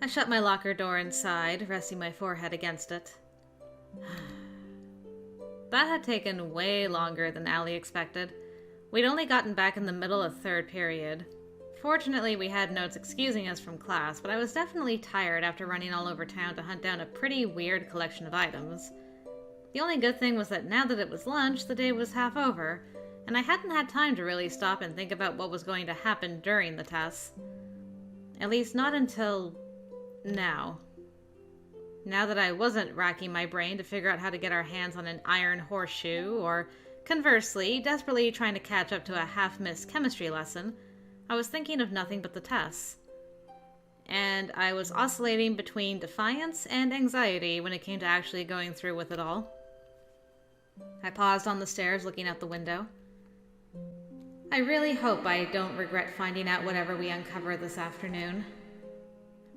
I shut my locker door and sighed, resting my forehead against it. That had taken way longer than Allie expected. We'd only gotten back in the middle of third period. Fortunately, we had notes excusing us from class, but I was definitely tired after running all over town to hunt down a pretty weird collection of items. The only good thing was that now that it was lunch, the day was half over, and I hadn't had time to really stop and think about what was going to happen during the tests. At least not until now. Now that I wasn't racking my brain to figure out how to get our hands on an iron horseshoe, or conversely, desperately trying to catch up to a half-missed chemistry lesson, I was thinking of nothing but the tests. And I was oscillating between defiance and anxiety when it came to actually going through with it all. I paused on the stairs looking out the window. I really hope I don't regret finding out whatever we uncover this afternoon.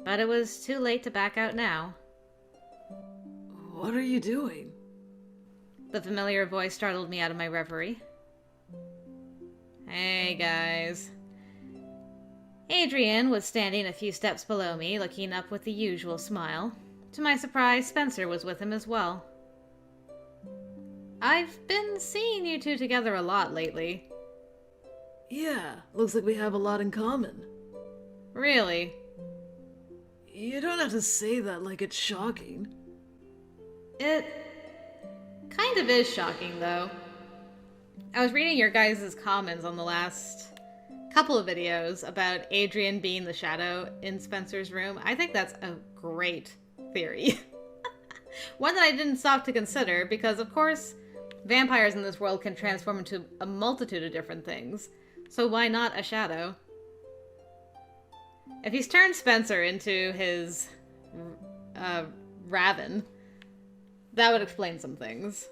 But it was too late to back out now. What are you doing? The familiar voice startled me out of my reverie. Hey, guys. Adrien was standing a few steps below me, looking up with the usual smile. To my surprise, Spencer was with him as well. I've been seeing you two together a lot lately. Yeah, looks like we have a lot in common. Really? You don't have to say that like it's shocking. It kind of is shocking, though. I was reading your guys' comments on the last couple of videos about Adrien being the shadow in Spencer's room. I think that's a great theory. One that I didn't stop to consider because, of course, vampires in this world can transform into a multitude of different things. So why not a shadow? If he's turned Spencer into his Raven, that would explain some things.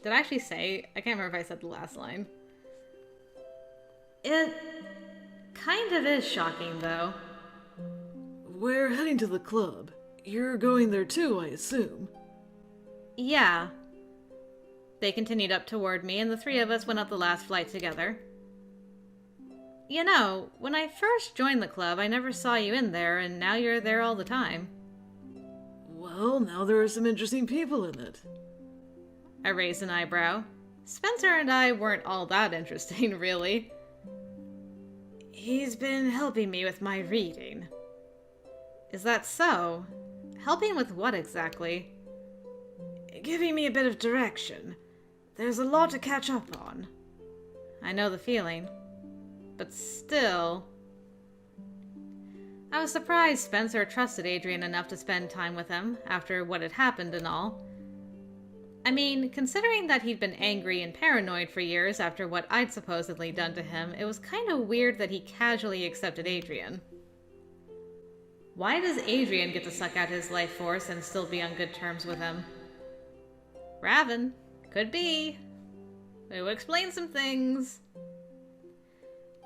Did I actually say? I can't remember if I said the last line. It kind of is shocking, though. We're heading to the club. You're going there too, I assume. Yeah. They continued up toward me, and the three of us went up the last flight together. You know, when I first joined the club, I never saw you in there, and now you're there all the time. Well, now there are some interesting people in it. I raised an eyebrow. Spencer and I weren't all that interesting, really. He's been helping me with my reading. Is that so? Helping with what exactly? Giving me a bit of direction. There's a lot to catch up on. I know the feeling. But still... I was surprised Spencer trusted Adrien enough to spend time with him, after what had happened and all. I mean, considering that he'd been angry and paranoid for years after what I'd supposedly done to him, it was kind of weird that he casually accepted Adrien. Why does Adrien get to suck out his life force and still be on good terms with him? Raven. Could be. It would explain some things.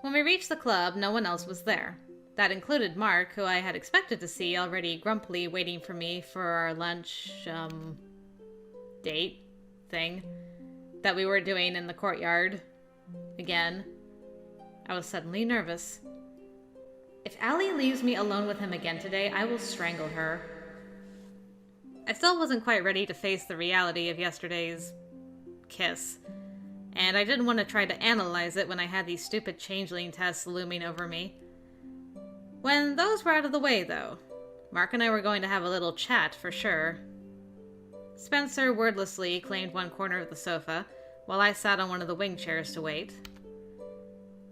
When we reached the club, no one else was there. That included Mark, who I had expected to see already grumpily waiting for me for our lunch, date thing that we were doing in the courtyard. Again. I was suddenly nervous. If Allie leaves me alone with him again today, I will strangle her. I still wasn't quite ready to face the reality of yesterday's kiss, and I didn't want to try to analyze it when I had these stupid changeling tests looming over me. When those were out of the way, though, Mark and I were going to have a little chat for sure. Spencer wordlessly claimed one corner of the sofa, while I sat on one of the wing chairs to wait.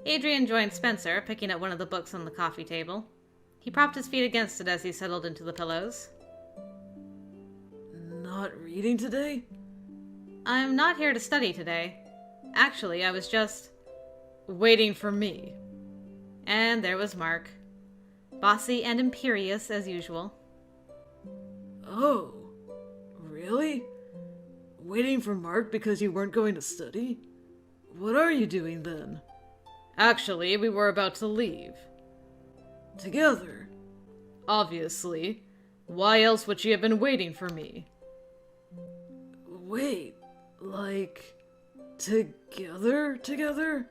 Adrien joined Spencer, picking up one of the books on the coffee table. He propped his feet against it as he settled into the pillows. Not reading today? I'm not here to study today. Actually, I was just waiting for me. And there was Mark. Bossy and imperious as usual. Oh, really? Waiting for Mark because you weren't going to study? What are you doing then? Actually, we were about to leave. Together? Obviously. Why else would she have been waiting for me? Wait, like... together?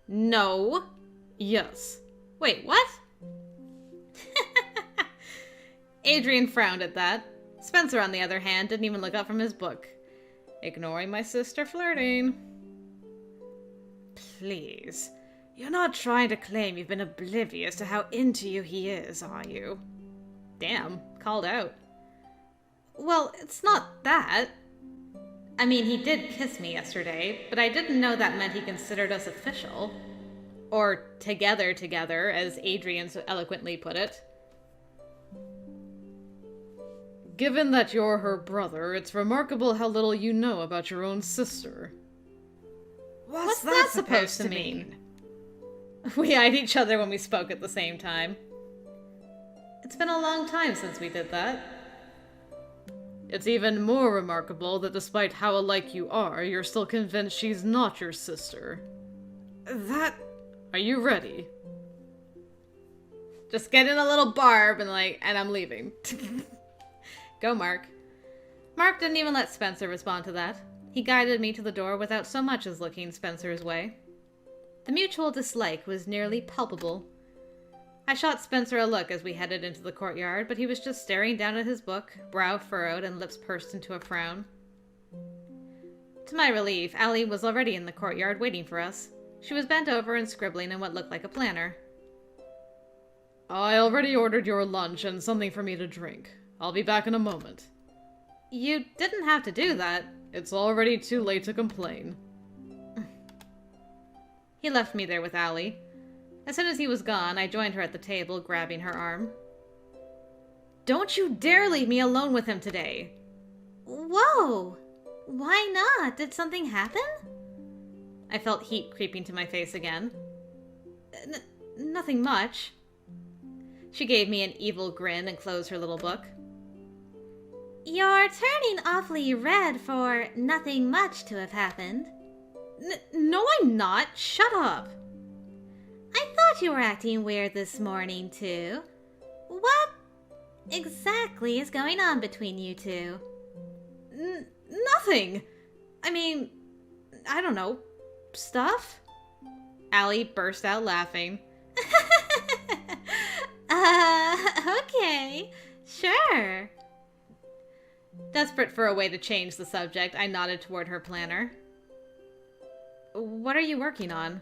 No. Yes. Wait, what? Adrien frowned at that. Spencer, on the other hand, didn't even look up from his book, ignoring my sister flirting. Please, you're not trying to claim you've been oblivious to how into you he is, are you? Damn, called out. Well, it's not that. I mean, he did kiss me yesterday, but I didn't know that meant he considered us official. Or together, as Adrien so eloquently put it. Given that you're her brother, it's remarkable how little you know about your own sister. What's that supposed to mean? We eyed each other when we spoke at the same time. It's been a long time since we did that. It's even more remarkable that despite how alike you are, you're still convinced she's not your sister. Are you ready? Just get in a little barb and I'm leaving. Go, Mark. Mark didn't even let Spencer respond to that. He guided me to the door without so much as looking Spencer's way. The mutual dislike was nearly palpable. I shot Spencer a look as we headed into the courtyard, but he was just staring down at his book, brow furrowed and lips pursed into a frown. To my relief, Allie was already in the courtyard waiting for us. She was bent over and scribbling in what looked like a planner. I already ordered your lunch and something for me to drink. I'll be back in a moment. You didn't have to do that. It's already too late to complain. He left me there with Allie. As soon as he was gone, I joined her at the table, grabbing her arm. Don't you dare leave me alone with him today! Whoa! Why not? Did something happen? I felt heat creeping to my face again. Nothing much. She gave me an evil grin and closed her little book. You're turning awfully red for nothing much to have happened. No, I'm not. Shut up. I thought you were acting weird this morning, too. What exactly is going on between you two? Nothing. I mean, I don't know. Stuff? Allie burst out laughing. Okay. Sure. Desperate for a way to change the subject, I nodded toward her planner. What are you working on?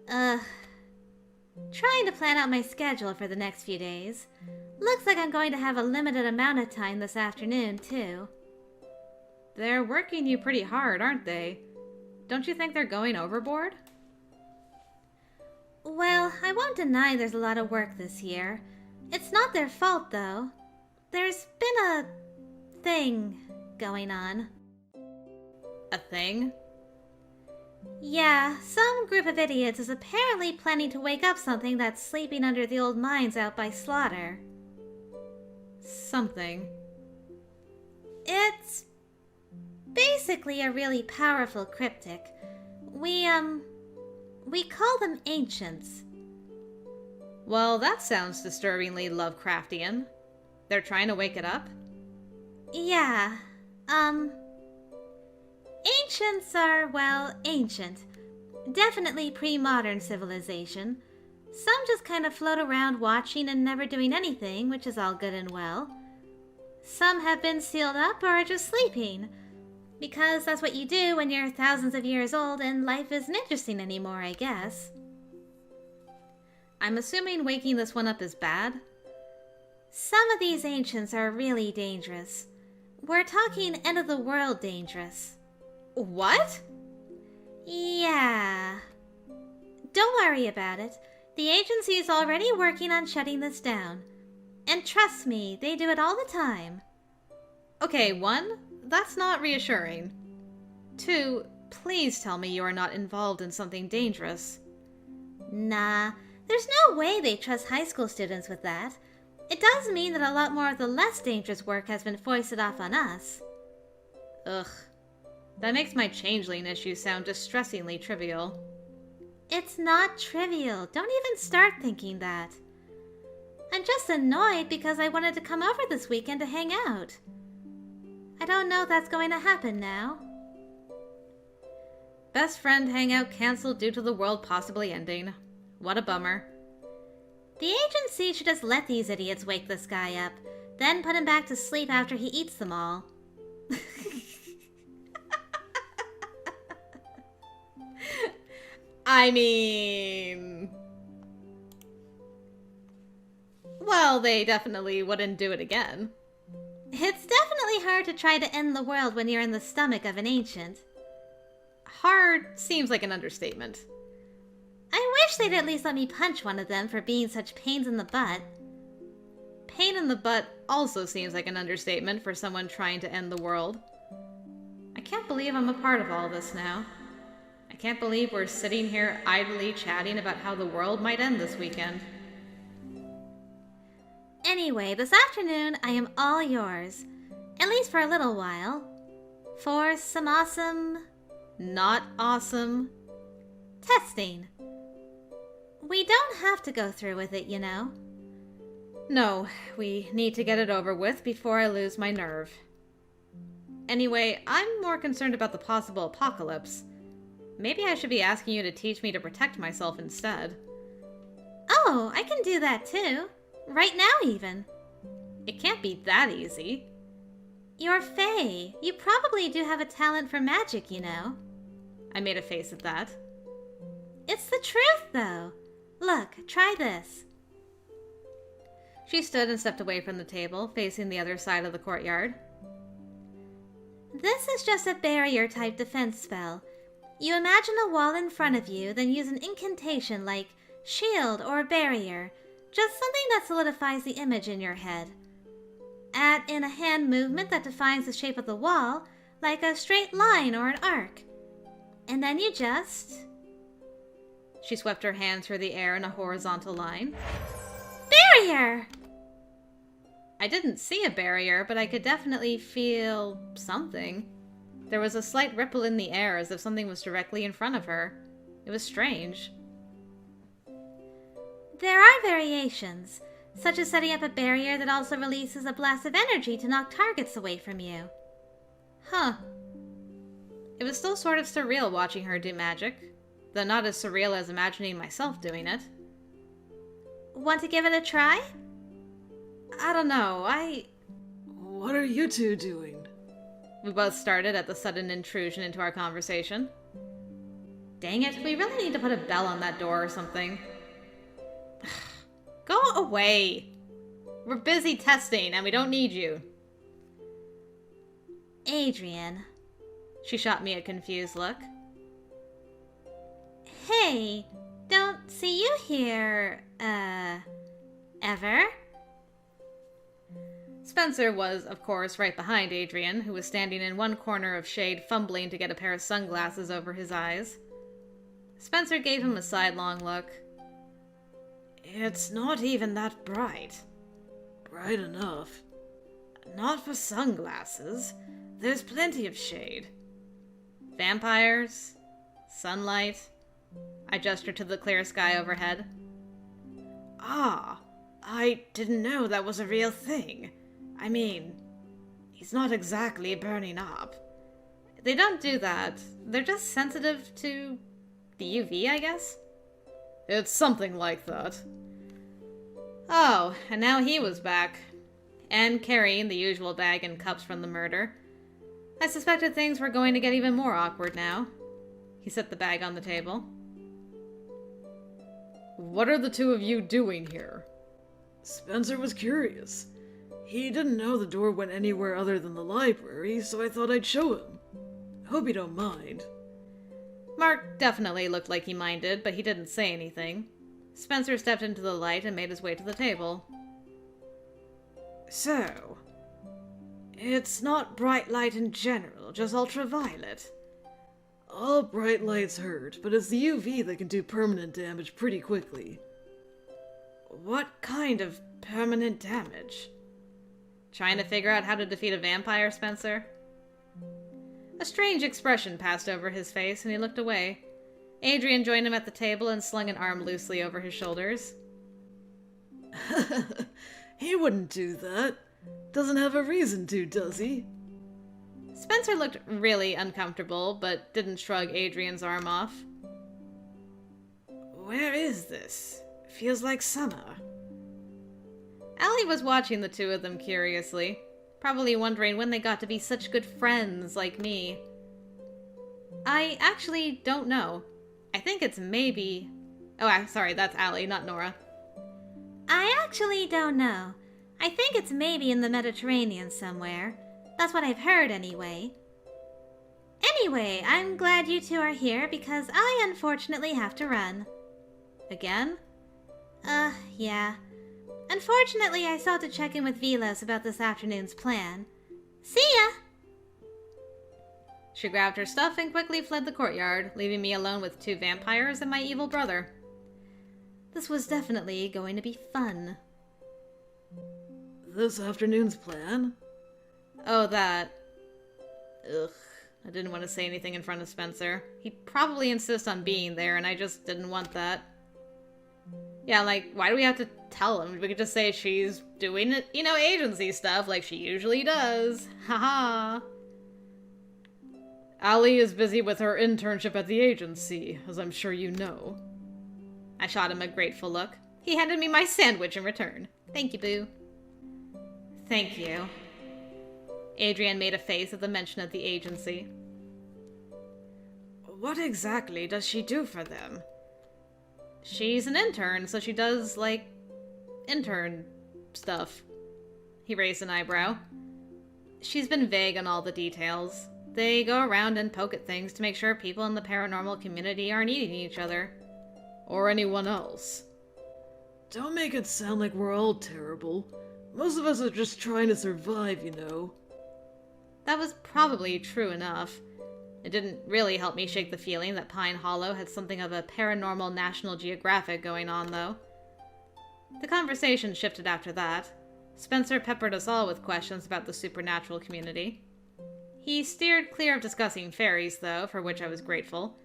Trying to plan out my schedule for the next few days. Looks like I'm going to have a limited amount of time this afternoon, too. They're working you pretty hard, aren't they? Don't you think they're going overboard? Well, I won't deny there's a lot of work this year. It's not their fault, though. There's been a thing going on. A thing? Yeah, some group of idiots is apparently planning to wake up something that's sleeping under the old mines out by Slaughter. Something? It's basically a really powerful cryptic. We call them ancients. Well, that sounds disturbingly Lovecraftian. They're trying to wake it up? Yeah, ancients are, well, ancient. Definitely pre-modern civilization. Some just kind of float around watching and never doing anything, which is all good and well. Some have been sealed up or are just sleeping. Because that's what you do when you're thousands of years old and life isn't interesting anymore, I guess. I'm assuming waking this one up is bad? Some of these ancients are really dangerous. We're talking end-of-the-world dangerous. What? Yeah. Don't worry about it. The agency's already working on shutting this down. And trust me, they do it all the time. Okay, 1, that's not reassuring. 2, please tell me you are not involved in something dangerous. Nah, there's no way they trust high school students with that. It does mean that a lot more of the less dangerous work has been foisted off on us. Ugh. That makes my changeling issue sound distressingly trivial. It's not trivial. Don't even start thinking that. I'm just annoyed because I wanted to come over this weekend to hang out. I don't know if that's going to happen now. Best friend hangout canceled due to the world possibly ending. What a bummer. The agency should just let these idiots wake this guy up. Then put him back to sleep after he eats them all. I mean... Well, they definitely wouldn't do it again. It's definitely hard to try to end the world when you're in the stomach of an ancient. Hard seems like an understatement. I wish they'd at least let me punch one of them for being such pains in the butt. Pain in the butt also seems like an understatement for someone trying to end the world. I can't believe I'm a part of all this now. I can't believe we're sitting here idly chatting about how the world might end this weekend. Anyway, this afternoon I am all yours. At least for a little while. For some awesome... Not awesome. testing. We don't have to go through with it, you know. No, we need to get it over with before I lose my nerve. Anyway, I'm more concerned about the possible apocalypse. Maybe I should be asking you to teach me to protect myself instead. Oh, I can do that too. Right now, even. It can't be that easy. You're Fae. You probably do have a talent for magic, you know. I made a face at that. It's the truth, though. Look, try this. She stood and stepped away from the table, facing the other side of the courtyard. This is just a barrier-type defense spell. You imagine a wall in front of you, then use an incantation like shield or barrier. Just something that solidifies the image in your head. Add in a hand movement that defines the shape of the wall, like a straight line or an arc. And then you just... She swept her hand through the air in a horizontal line. Barrier! I didn't see a barrier, but I could definitely feel something. There was a slight ripple in the air as if something was directly in front of her. It was strange. There are variations, such as setting up a barrier that also releases a blast of energy to knock targets away from you. Huh. It was still sort of surreal watching her do magic, though not as surreal as imagining myself doing it. Want to give it a try? I don't know, What are you two doing? We both started at the sudden intrusion into our conversation. Dang it, we really need to put a bell on that door or something. Go away! We're busy testing and we don't need you. Adrien. She shot me a confused look. Hey, don't see you here, ever? Spencer was, of course, right behind Adrien, who was standing in one corner of shade fumbling to get a pair of sunglasses over his eyes. Spencer gave him a sidelong look. It's not even that bright. Bright enough. Not for sunglasses. There's plenty of shade. Vampires? Sunlight? I gestured to the clear sky overhead. Ah, I didn't know that was a real thing. I mean, he's not exactly burning up. They don't do that. They're just sensitive to the UV, I guess? It's something like that. Oh, and now he was back. And carrying the usual bag and cups from the murder. I suspected things were going to get even more awkward now. He set the bag on the table. What are the two of you doing here? Spencer was curious. He didn't know the door went anywhere other than the library, so I thought I'd show him. Hope you don't mind. Mark definitely looked like he minded, but he didn't say anything. Spencer stepped into the light and made his way to the table. So, it's not bright light in general, just ultraviolet. All bright lights hurt, but it's the UV that can do permanent damage pretty quickly. What kind of permanent damage? Trying to figure out how to defeat a vampire, Spencer? A strange expression passed over his face, and he looked away. Adrien joined him at the table and slung an arm loosely over his shoulders. He wouldn't do that. Doesn't have a reason to, does he? Spencer looked really uncomfortable, but didn't shrug Adrien's arm off. Where is this? Feels like summer. Allie was watching the two of them curiously, probably wondering when they got to be such good friends like me. I actually don't know. I think it's maybe... Oh, I'm sorry, that's Allie, not Nora. I actually don't know. I think it's maybe in the Mediterranean somewhere. That's what I've heard anyway. Anyway, I'm glad you two are here because I unfortunately have to run. Again? Yeah. Unfortunately, I saw to check in with Velos about this afternoon's plan. See ya! She grabbed her stuff and quickly fled the courtyard, leaving me alone with two vampires and my evil brother. This was definitely going to be fun. This afternoon's plan? Oh, that. Ugh. I didn't want to say anything in front of Spencer. He'd probably insist on being there, and I just didn't want that. Yeah, like, why do we have to tell him? We could just say she's doing, agency stuff like she usually does. Haha. Allie is busy with her internship at the agency, as I'm sure you know. I shot him a grateful look. He handed me my sandwich in return. Thank you, boo. Thank you. Adrien made a face at the mention of the agency. What exactly does she do for them? She's an intern, so she does, like, intern stuff. He raised an eyebrow. She's been vague on all the details. They go around and poke at things to make sure people in the paranormal community aren't eating each other. Or anyone else. Don't make it sound like we're all terrible. Most of us are just trying to survive, you know. That was probably true enough. It didn't really help me shake the feeling that Pine Hollow had something of a paranormal National Geographic going on, though. The conversation shifted after that. Spencer peppered us all with questions about the supernatural community. He steered clear of discussing fairies, though, for which I was grateful.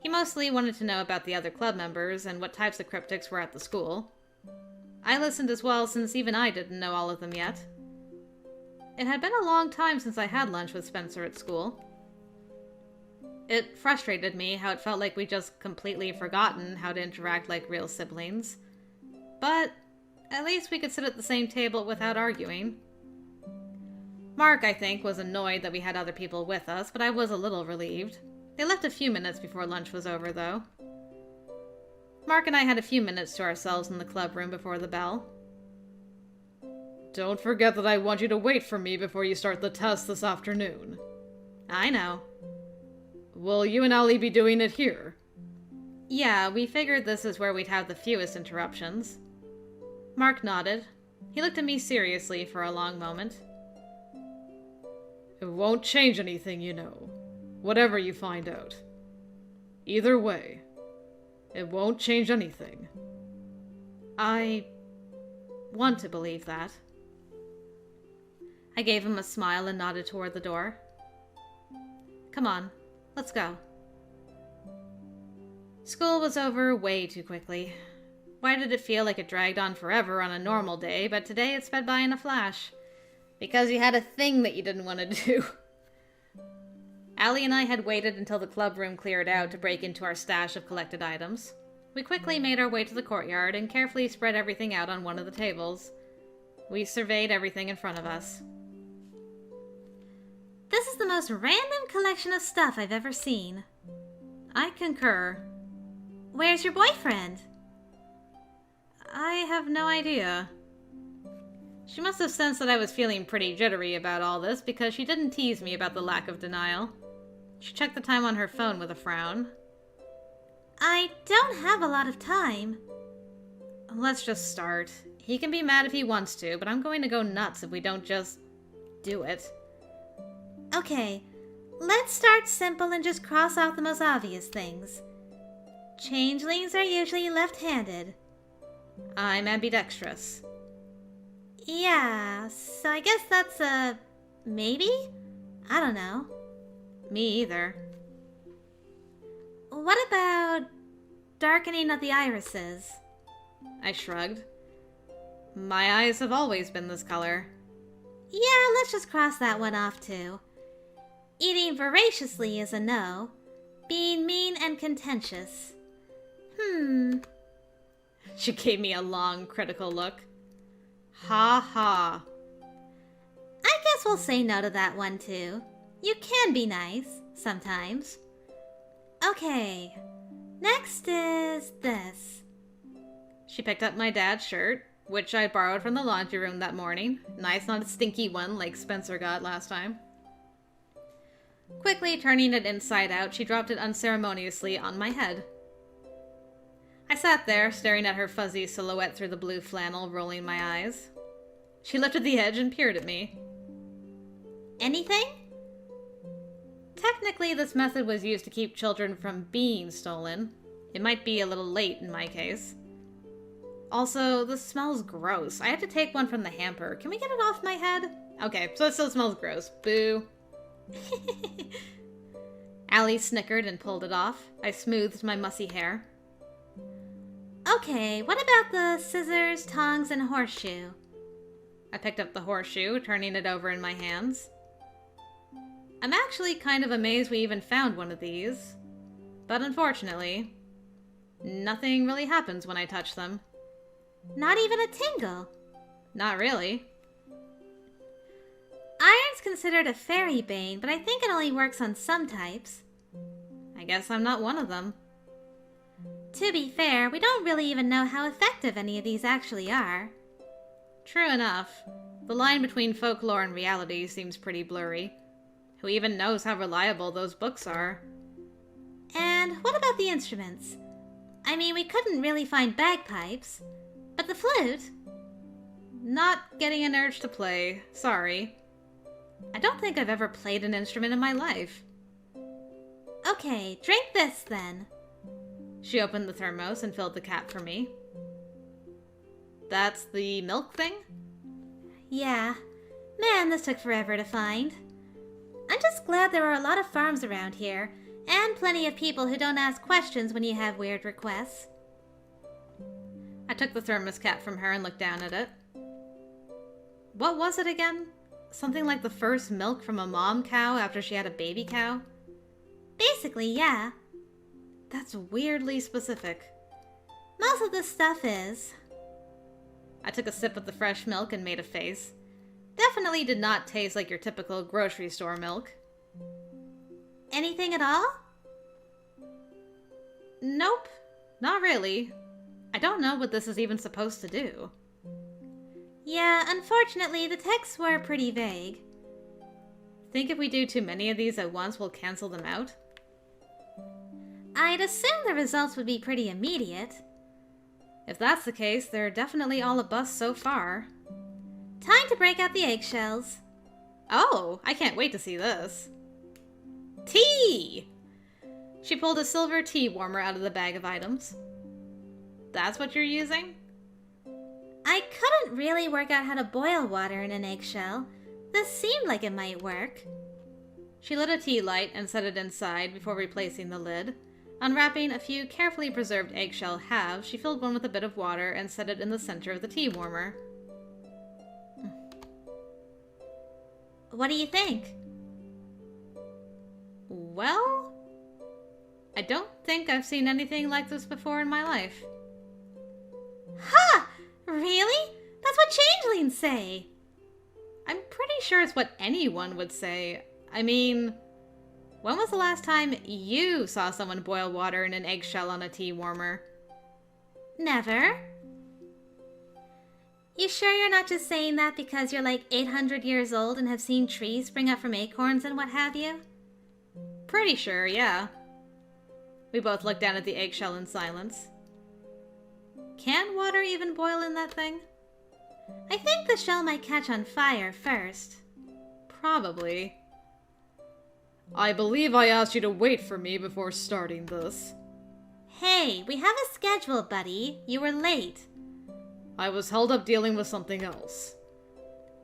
He mostly wanted to know about the other club members and what types of cryptics were at the school. I listened as well, since even I didn't know all of them yet. It had been a long time since I had lunch with Spencer at school. It frustrated me how it felt like we'd just completely forgotten how to interact like real siblings. But at least we could sit at the same table without arguing. Mark, I think, was annoyed that we had other people with us, but I was a little relieved. They left a few minutes before lunch was over, though. Mark and I had a few minutes to ourselves in the club room before the bell. Don't forget that I want you to wait for me before you start the test this afternoon. I know. Will you and Allie be doing it here? Yeah, we figured this is where we'd have the fewest interruptions. Mark nodded. He looked at me seriously for a long moment. It won't change anything, you know. Whatever you find out. Either way, it won't change anything. I want to believe that. I gave him a smile and nodded toward the door. Come on, let's go. School was over way too quickly. Why did it feel like it dragged on forever on a normal day, but today it sped by in a flash? Because you had a thing that you didn't want to do. Allie and I had waited until the club room cleared out to break into our stash of collected items. We quickly made our way to the courtyard and carefully spread everything out on one of the tables. We surveyed everything in front of us. This is the most random collection of stuff I've ever seen. I concur. Where's your boyfriend? I have no idea. She must have sensed that I was feeling pretty jittery about all this because she didn't tease me about the lack of denial. She checked the time on her phone with a frown. I don't have a lot of time. Let's just start. He can be mad if he wants to, but I'm going to go nuts if we don't just do it. Okay, let's start simple and just cross off the most obvious things. Changelings are usually left-handed. I'm ambidextrous. Yeah, so I guess that's a maybe? I don't know. Me either. What about darkening of the irises? I shrugged. My eyes have always been this color. Yeah, let's just cross that one off too. Eating voraciously is a no. Being mean and contentious. She gave me a long, critical look. Ha ha. I guess we'll say no to that one too. You can be nice, sometimes. Okay, next is this. She picked up my dad's shirt, which I borrowed from the laundry room that morning. Nice, not a stinky one like Spencer got last time. Quickly turning it inside out, she dropped it unceremoniously on my head. I sat there, staring at her fuzzy silhouette through the blue flannel, rolling my eyes. She lifted the edge and peered at me. Anything? Technically, this method was used to keep children from being stolen. It might be a little late in my case. Also, this smells gross. I had to take one from the hamper. Can we get it off my head? Okay, so it still smells gross. Boo. Allie snickered and pulled it off. I smoothed my mussy hair. Okay, what about the scissors, tongs, and horseshoe? I picked up the horseshoe, turning it over in my hands. I'm actually kind of amazed we even found one of these. But unfortunately, nothing really happens when I touch them. Not even a tingle. Not really. Iron's considered a fairy bane, but I think it only works on some types. I guess I'm not one of them. To be fair, we don't really even know how effective any of these actually are. True enough. The line between folklore and reality seems pretty blurry. Who even knows how reliable those books are? And what about the instruments? I mean, we couldn't really find bagpipes, but the flute? Not getting an urge to play. Sorry. I don't think I've ever played an instrument in my life. Okay, drink this then. She opened the thermos and filled the cap for me. That's the milk thing? Yeah. Man, this took forever to find. I'm just glad there are a lot of farms around here, and plenty of people who don't ask questions when you have weird requests. I took the thermos cap from her and looked down at it. What was it again? Something like the first milk from a mom cow after she had a baby cow? Basically, yeah. That's weirdly specific. Most of this stuff is. I took a sip of the fresh milk and made a face. Definitely did not taste like your typical grocery store milk. Anything at all? Nope, not really. I don't know what this is even supposed to do. Yeah, unfortunately, the texts were pretty vague. Think if we do too many of these at once, we'll cancel them out? I'd assume the results would be pretty immediate. If that's the case, they're definitely all a bust so far. Time to break out the eggshells. Oh, I can't wait to see this. Tea! She pulled a silver tea warmer out of the bag of items. That's what you're using? I couldn't really work out how to boil water in an eggshell. This seemed like it might work. She lit a tea light and set it inside before replacing the lid. Unwrapping a few carefully preserved eggshell halves, she filled one with a bit of water and set it in the center of the tea warmer. What do you think? Well, I don't think I've seen anything like this before in my life. Ha! Really? That's what changelings say. I'm pretty sure it's what anyone would say. I mean, when was the last time you saw someone boil water in an eggshell on a tea warmer? Never. You sure you're not just saying that because you're like 800 years old and have seen trees spring up from acorns and what have you? Pretty sure, yeah. We both looked down at the eggshell in silence. Can water even boil in that thing? I think the shell might catch on fire first. Probably. I believe I asked you to wait for me before starting this. Hey, we have a schedule, buddy. You were late. I was held up dealing with something else.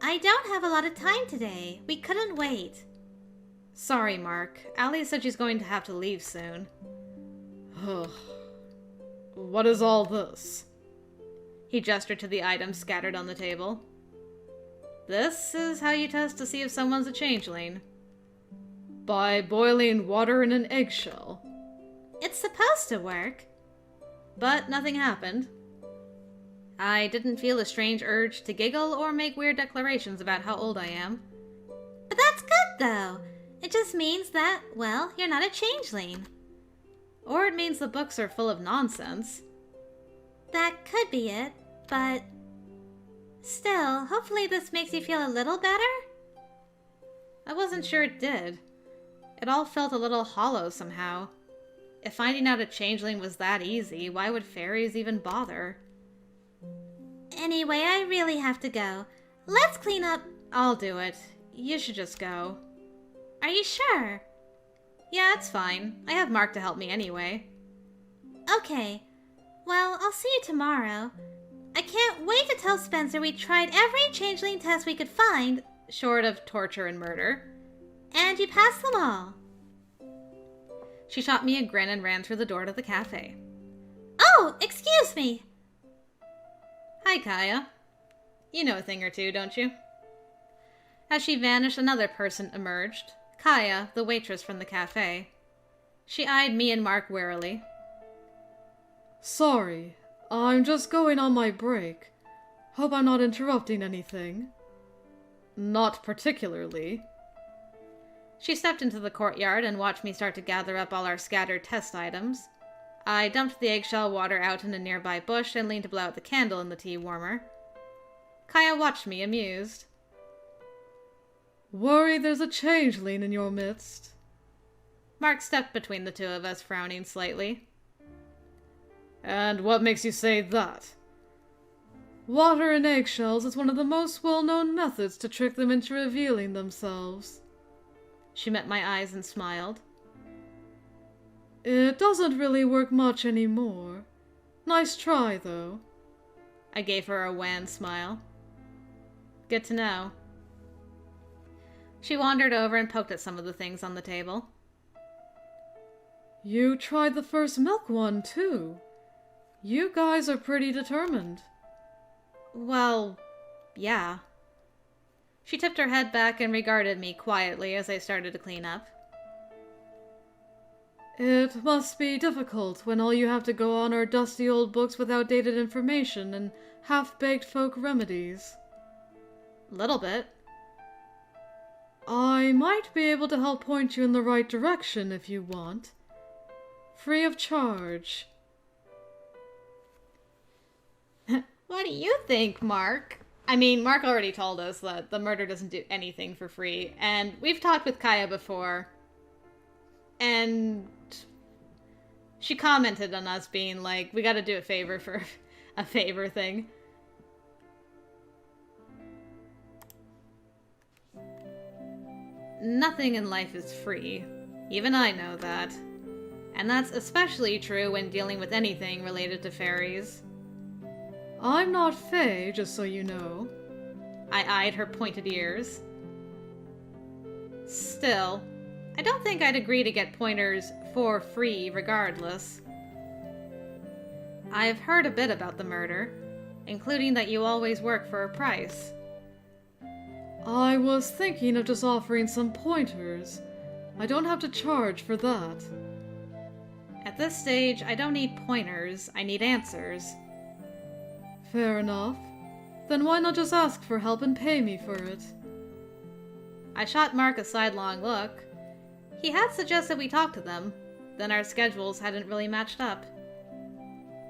I don't have a lot of time today. We couldn't wait. Sorry, Mark. Allie said she's going to have to leave soon. What is all this? He gestured to the items scattered on the table. This is how you test to see if someone's a changeling. By boiling water in an I didn't feel a strange urge to giggle or make weird declarations about how old I am. But that's good, though. It just means that, well, you're not a changeling. Or it means the books are full of nonsense. That could be it, but... Still, hopefully this makes you feel a little better? I wasn't sure it did. It all felt a little hollow somehow. If finding out a changeling was that easy, why would fairies even bother? Anyway, I really have to go. Let's clean up... I'll do it. You should just go. Are you sure? Yeah, it's fine. I have Mark to help me anyway. Okay. Well, I'll see you tomorrow. I can't wait to tell Spencer we tried every changeling test we could find, short of torture and murder. And you passed them all. She shot me a grin and ran through the door to the cafe. Oh, excuse me. Hi, Kaya. You know a thing or two, don't you? As she vanished, another person emerged. Kaya, the waitress from the cafe. She eyed me and Mark warily. Sorry, I'm just going on my break. Hope I'm not interrupting anything. Not particularly. She stepped into the courtyard and watched me start to gather up all our scattered test items. I dumped the eggshell water out in a nearby bush and leaned to blow out the candle in the tea warmer. Kaya watched me, amused. Worry there's a changeling in your midst. Mark stepped between the two of us, frowning slightly. And what makes you say that? Water in eggshells is one of the most well-known methods to trick them into revealing themselves. She met my eyes and smiled. It doesn't really work much anymore. Nice try, though. I gave her a wan smile. Good to know. She wandered over and poked at some of the things on the table. You tried the first milk one, too. You guys are pretty determined. Well, yeah. She tipped her head back and regarded me quietly as I started to clean up. It must be difficult when all you have to go on are dusty old books with outdated information and half-baked folk remedies. Little bit. I might be able to help point you in the right direction if you want. Free of charge. What do you think, Mark? I mean, Mark already told us that the murder doesn't do anything for free, and we've talked with Kaya before, and she commented on us being like, we gotta do a favor for a favor thing. Nothing in life is free. Even I know that. And that's especially true when dealing with anything related to fairies. I'm not Fae, just so you know. I eyed her pointed ears. Still, I don't think I'd agree to get pointers for free regardless. I've heard a bit about the murder, including that you always work for a price. I was thinking of just offering some pointers. I don't have to charge for that. At this stage, I don't need pointers, I need answers. Fair enough. Then why not just ask for help and pay me for it? I shot Mark a sidelong look. He had suggested we talk to them, then our schedules hadn't really matched up.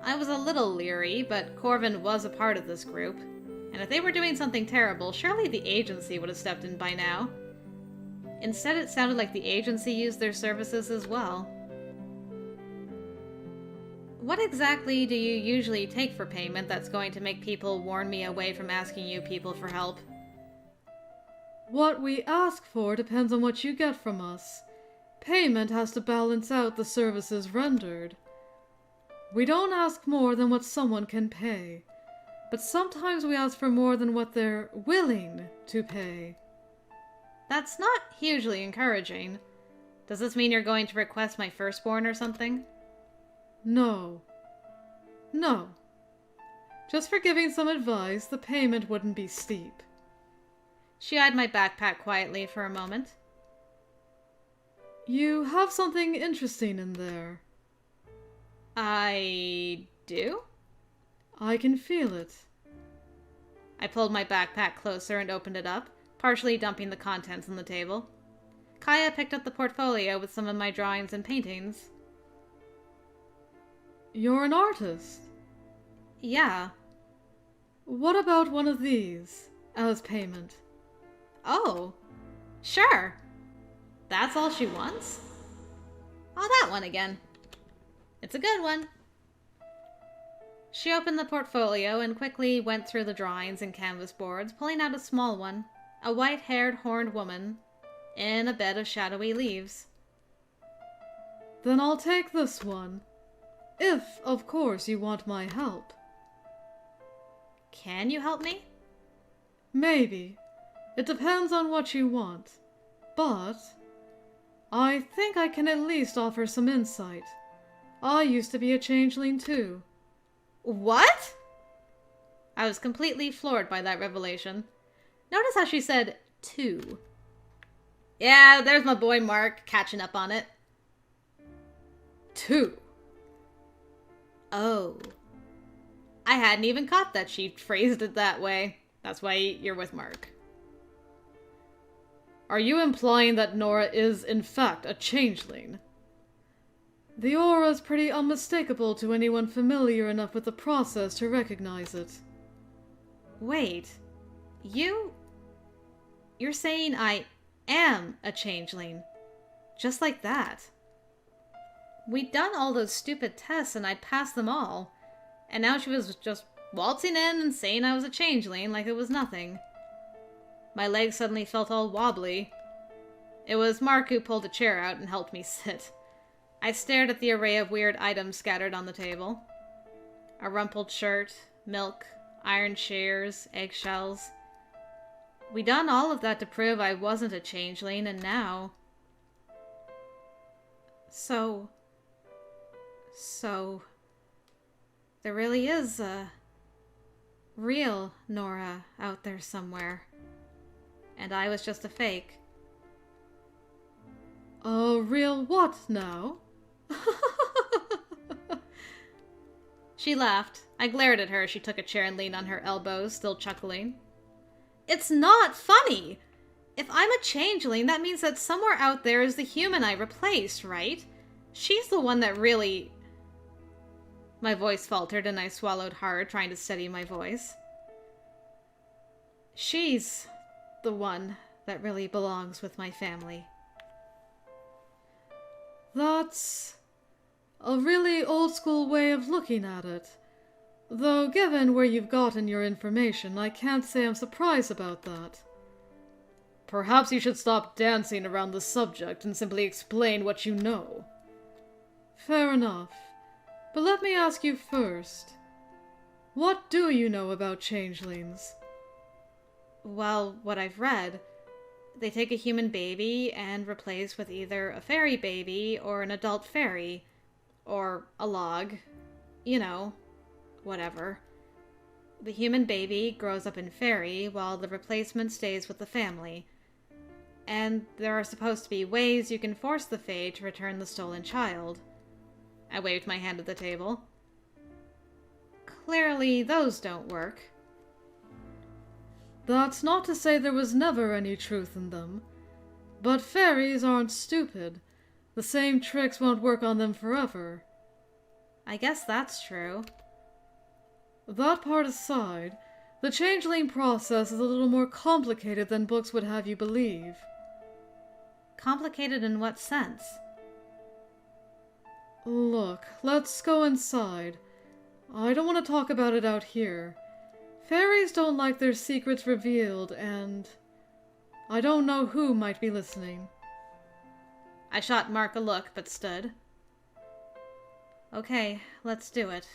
I was a little leery, but Corvin was a part of this group, and if they were doing something terrible, surely the agency would have stepped in by now. Instead, it sounded like the agency used their services as well. What exactly do you usually take for payment that's going to make people warn me away from asking you people for help? What we ask for depends on what you get from us. Payment has to balance out the services rendered. We don't ask more than what someone can pay, but sometimes we ask for more than what they're willing to pay. That's not hugely encouraging. Does this mean you're going to request my firstborn or something? No. No. Just for giving some advice, the payment wouldn't be steep. She eyed my backpack quietly for a moment. You have something interesting in there. I do? I can feel it. I pulled my backpack closer and opened it up, partially dumping the contents on the table. Kaya picked up the portfolio with some of my drawings and paintings. You're an artist. Yeah. What about one of these, as payment? Oh, sure. That's all she wants? Oh, that one again. It's a good one. She opened the portfolio and quickly went through the drawings and canvas boards, pulling out a small one, a white-haired horned woman in a bed of shadowy leaves. Then I'll take this one. If, of course, you want my help. Can you help me? Maybe. It depends on what you want. But I think I can at least offer some insight. I used to be a changeling too. What? I was completely floored by that revelation. Notice how she said, two. Yeah, there's my boy Mark, catching up on it. Two. Oh. I hadn't even caught that she phrased it that way. That's why you're with Mark. Are you implying that Nora is, in fact, a changeling? The aura's pretty unmistakable to anyone familiar enough with the process to recognize it. Wait. You're saying I am a changeling. Just like that. We'd done all those stupid tests and I'd passed them all. And now she was just waltzing in and saying I was a changeling like it was nothing. My legs suddenly felt all wobbly. It was Mark who pulled a chair out and helped me sit. I stared at the array of weird items scattered on the table. A rumpled shirt, milk, iron shears, eggshells. We'd done all of that to prove I wasn't a changeling, and now... So... There really is a real Nora out there somewhere. And I was just a fake. A real what now? She laughed. I glared at her as she took a chair and leaned on her elbows, still chuckling. It's not funny! If I'm a changeling, that means that somewhere out there is the human I replaced, right? She's the one that really... My voice faltered and I swallowed hard, trying to steady my voice. She's the one that really belongs with my family. That's a really old-school way of looking at it. Though given where you've gotten your information, I can't say I'm surprised about that. Perhaps you should stop dancing around the subject and simply explain what you know. Fair enough. But let me ask you first. What do you know about changelings? Well, what I've read, they take a human baby and replace with either a fairy baby or an adult fairy, or a log, you know, whatever. The human baby grows up in fairy while the replacement stays with the family. And there are supposed to be ways you can force the fae to return the stolen child. I waved my hand at the table. Clearly, those don't work. That's not to say there was never any truth in them. But fairies aren't stupid. The same tricks won't work on them forever. I guess that's true. That part aside, the changeling process is a little more complicated than books would have you believe. Complicated in what sense? Look, let's go inside. I don't want to talk about it out here. Fairies don't like their secrets revealed, and I don't know who might be listening. I shot Mark a look, but stood. Okay, let's do it.